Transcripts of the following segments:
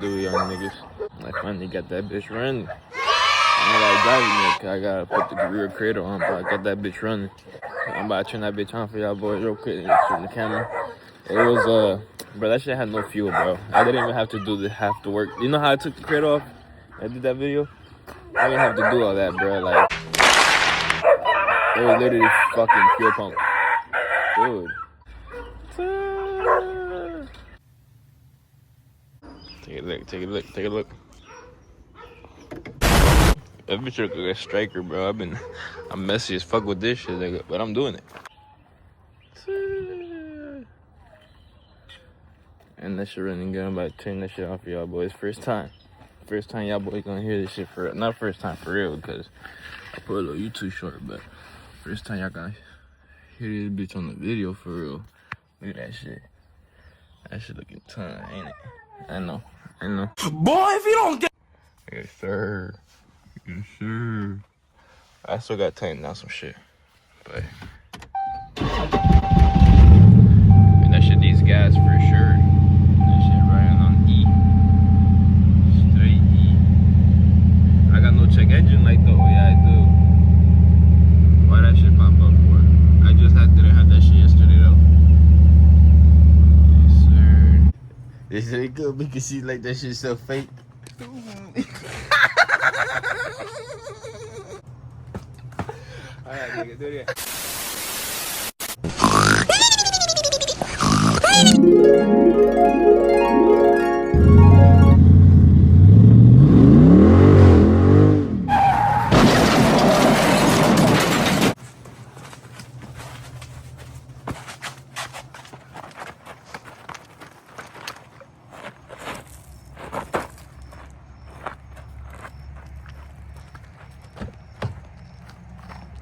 to do, young niggas. I finally got that bitch running. I gotta drive it, I gotta put the rear cradle on, but I got that bitch running. I'm about to turn that bitch on for y'all boys real quick and turn the camera. It was, bro, that shit had no fuel, bro. I didn't even have to do half the work. You know how I took the cradle off? I did that video? I didn't have to do all that, bro. Like, it was literally fucking fuel pump. Dude. Take a look, take a look, take a look. That bitch look like a striker, bro. I'm messy as fuck with this shit, nigga, but I'm doing it. And that shit running good. I'm about to turn that shit off for y'all boys. First time y'all boys gonna hear this shit for real. Not first time for real, because I put a little YouTube short, but first time y'all gonna hear this bitch on the video for real. Look at that shit. That shit looking ton, ain't it? I know. Boy, if you don't get... Yes, sir. Yes, sir. I still got to tighten down some shit, but... And that shit these guys for sure. That shit riding on E. Straight E. I got no check engine light though. Yeah, I do. Why that shit pop up for? I just didn't have that shit yesterday though. Yes, sir. This ain't good because she like that shit so fake. Alright, nigga, do that.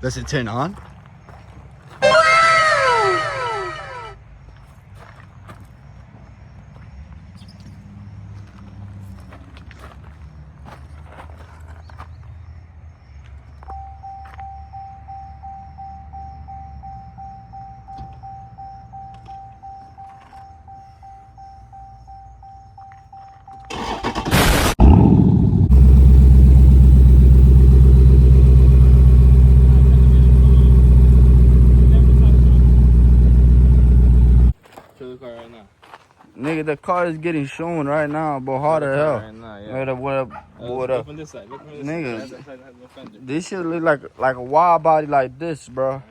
Does it turn on? Nigga, the car is getting shown right now, but hard as hell. Right now, yeah. What up? From this side. Look from this Nigga, side. this shit look like a wild body like this, bro.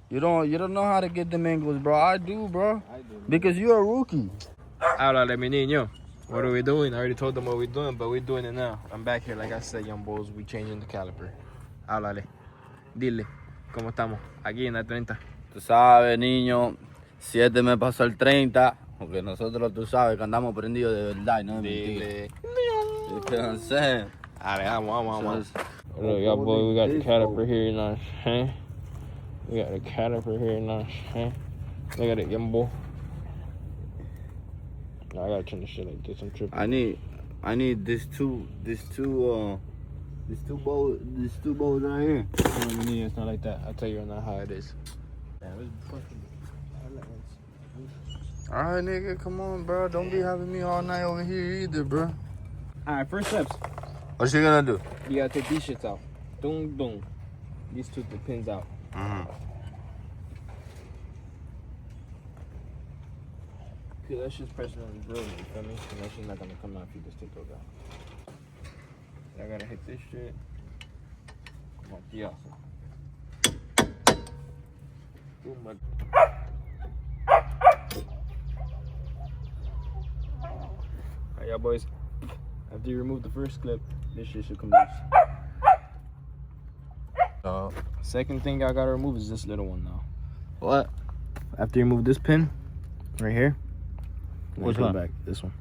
You don't know how to get them angles, bro. I do, bro. Because you're a rookie. Háblale, mi niño. What are we doing? I already told them what we're doing, but we're doing it now. I'm back here, like I said, young boys. We changing the caliper. Háblale. Dile. ¿Cómo estamos? Aquí en la 30. Tú sabes, niño. 7 me pasó el 30. Porque nosotros, tú sabes, que andamos prendidos de verdad, ¿no? Dile. You know what I'm saying? Dale, vamos. Look, y'all boy, we got the caliper here, you know what I'm saying? We got the caliper here, you know what I'm saying? Look at it, young boy. No, I gotta turn this shit like this. I'm tripping. I need these two bolts right here. It's not like that. I'll tell you not how it is. Damn, it's fucking. Alright, nigga, come on, bro. Don't be having me all night over here either, bro. Alright, first steps. What you gonna do? You gotta take these shits out. Boom. These two the pins out. Cause that shit's pressing on the drill, you feel me? And that shit's not gonna come out if you just take those out. I gotta hit this shit. Come on, yeah. Oh my. Alright, y'all boys. After you remove the first clip, this shit should come loose. Second thing I gotta remove is this little one now. What? After you remove this pin, right here. Which one? Back. This one.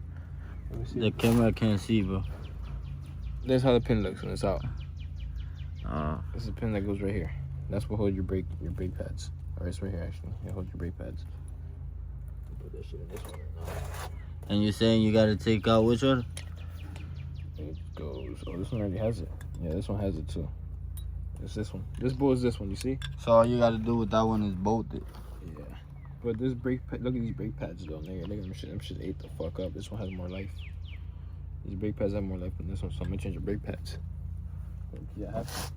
Let me see. The camera can't see, bro. That's how the pin looks when it's out. This is a pin that goes right here. That's what holds your brake pads. Or it's right here actually. It holds your brake pads. Put that shit in this one right now. And you're saying you gotta take out which one? It goes. Oh, this one already has it. Yeah, this one has it too. It's this one. This bolt is this one. You see? So all you gotta do with that one is bolt it. Yeah. But this brake pad. Look at these brake pads though, nigga. Them shit ate the fuck up. This one has more life. These brake pads have more life than this one, so I'm gonna change the brake pads. Yeah, I have to.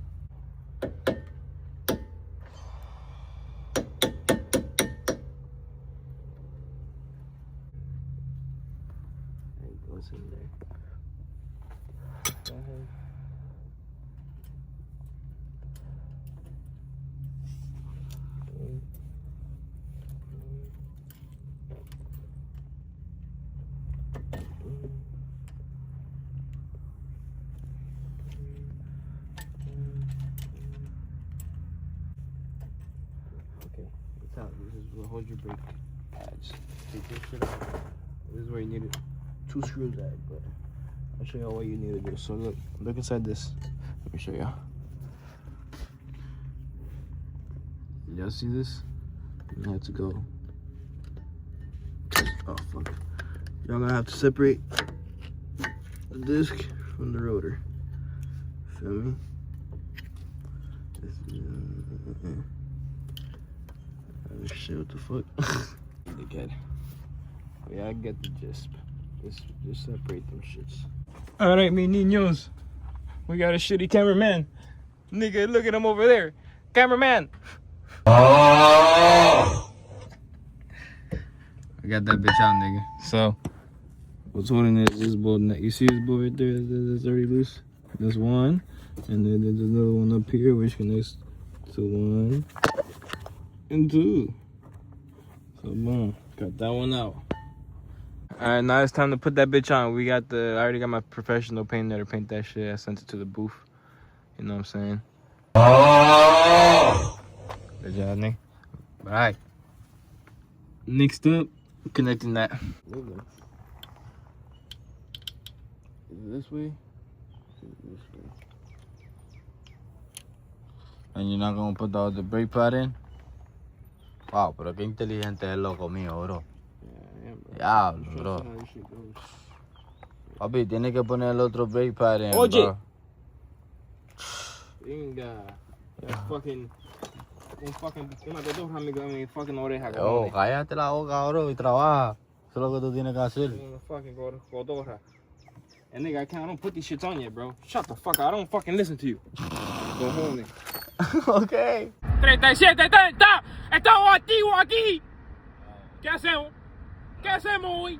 There it goes in there. Go ahead. Okay, it's out. This is what holds your brake pads. Take this shit out. This is where you need it. 2 screws at, but I'll show y'all what you need to do. So look inside this. Let me show y'all. Y'all see this? You have to go. Oh fuck. Y'all gonna have to separate the disc from the rotor. Feel me? Oh shit, what the fuck? Again. Yeah, I get the gist. Just separate them shits. Alright, mi niños. We got a shitty cameraman. Nigga, look at him over there. Cameraman! Oh! I got that bitch out, nigga. So, what's holding it is this bolt. You see this bolt right there that's already loose? That's one. And then there's another one up here which connects to 1 and 2. So, boom. Got that one out. Alright, now it's time to put that bitch on. I already got my professional painter to paint that shit. I sent it to the booth. You know what I'm saying? Oh! Good job, Nick. Alright. Next up, connecting that. Is it this way? This way. And you're not gonna put the other brake pad in? Wow, pero qué inteligente es el loco mío, bro. Yeah, bro. Papi, tiene que poner el otro brake pad in, Oye. bro. Fucking oreja. Yo, cállate la boca, bro, y trabaja. Eso es lo que tú tienes que hacer. Fucking Godora. And nigga, I don't put these shits on yet, bro. Shut the fuck up. I don't fucking listen to you. Go home, nigga. Okay. 3730. Estamos activos aquí. ¿Qué hacemos? ¿Qué hacemos hoy?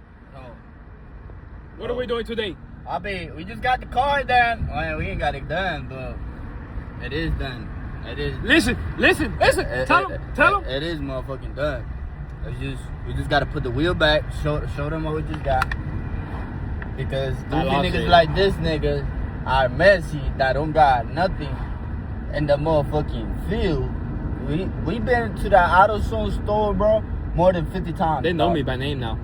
What are we doing today? Papi, we just got the car done. Well, we ain't got it done, but it is done. It is. Listen. Tell him. It is motherfucking done. We just gotta put the wheel back. Show them what we just got. Because goofy niggas like this nigga are messy that don't got nothing in the motherfucking field. We been to that AutoZone store, bro, more than 50 times. They know me by name now.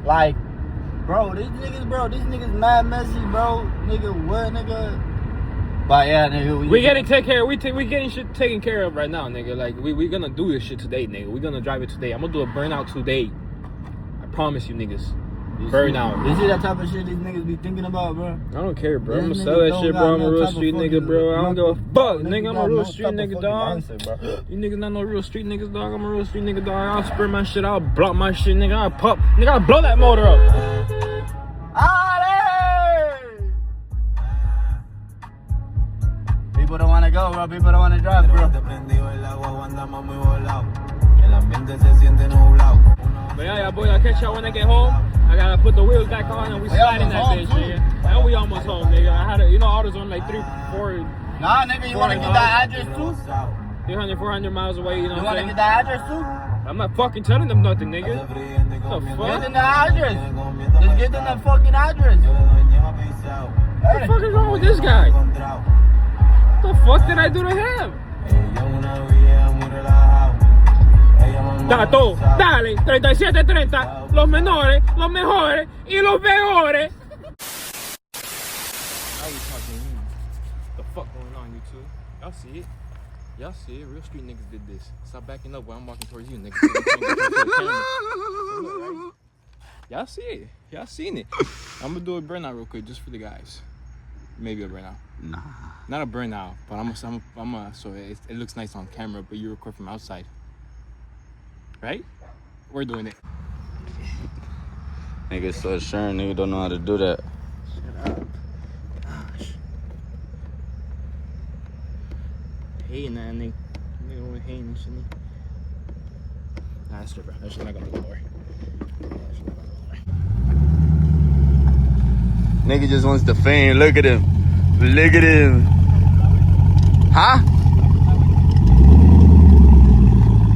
Like, these niggas mad messy, bro. Nigga, what, nigga? But yeah, nigga, we getting taken care. We getting shit taken care of right now, nigga. Like we gonna do this shit today, nigga. We gonna drive it today. I'm gonna do a burnout today. I promise you, niggas. Burnout. You see that type of shit these niggas be thinking about, bro? I don't care, bro. I'm gonna sell that shit, bro. I'm a real street nigga, bro. I don't give a fuck, nigga. I'm a real street nigga, dog. You niggas not no real street niggas, dog. I'm a real street nigga, dog. I'll spur my shit. I'll block my shit, nigga. I'll pop, nigga. I'll blow that motor up. People don't wanna go, bro. People don't wanna drive, bro. But yeah, boy, I'll catch y'all when I get home. I gotta put the wheels back on and we sliding that bitch, nigga. And we almost home, nigga. I had AutoZone like 3-4. Nah, nigga, you wanna get that address too? 300-400 miles away, you know You what wanna I'm saying? get that address too? I'm not fucking telling them nothing, nigga. What the Get fuck? them the address. Just give them the fucking address. What the fuck is wrong with this guy? What the fuck did I do to him? Tato, dale, 3730, los menores, los mejores y los peores. The fuck going on, you two? Y'all see it? Y'all see it? Real street niggas did this. Stop backing up while I'm walking towards you, niggas. Y'all see it? Y'all seen it? I'm gonna do a burnout real quick, just for the guys. Maybe a burnout. Nah. Not a burnout, but so it looks nice on camera, but you record from outside. Right? We're doing it. Niggas so sure, nigga don't know how to do that. hating that nigga. Nigga always hating and shit. Nah, that's true, bro. That shit not gonna go nowhere. Nigga just wants the fame. Look at him. Look at him. Huh?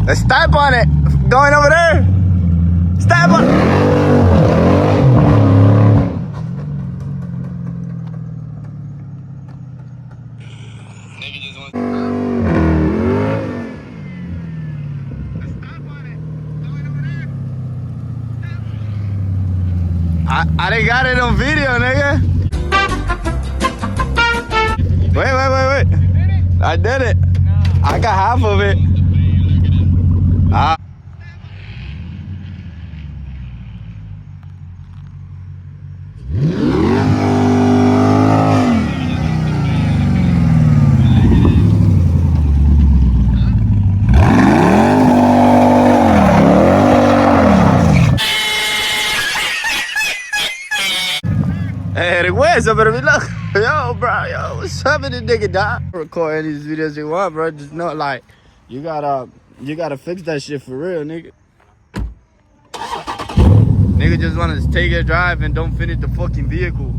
Let's step on it. Going over there. Step on it. Nigga just wants I done got it on video, nigga. Wait. I did it. I got half of it. Hey, recuerda, pero look, yo, bro, yo, what's up with the nigga, dog? Record any of these videos you want, bro. Just know, like, you gotta fix that shit for real, nigga. Nigga just wanna take a drive and don't finish the fucking vehicle.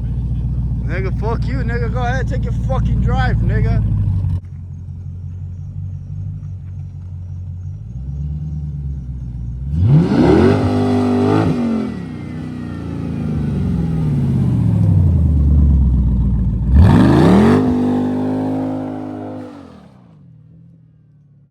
Nigga, fuck you, nigga. Go ahead, take your fucking drive, nigga.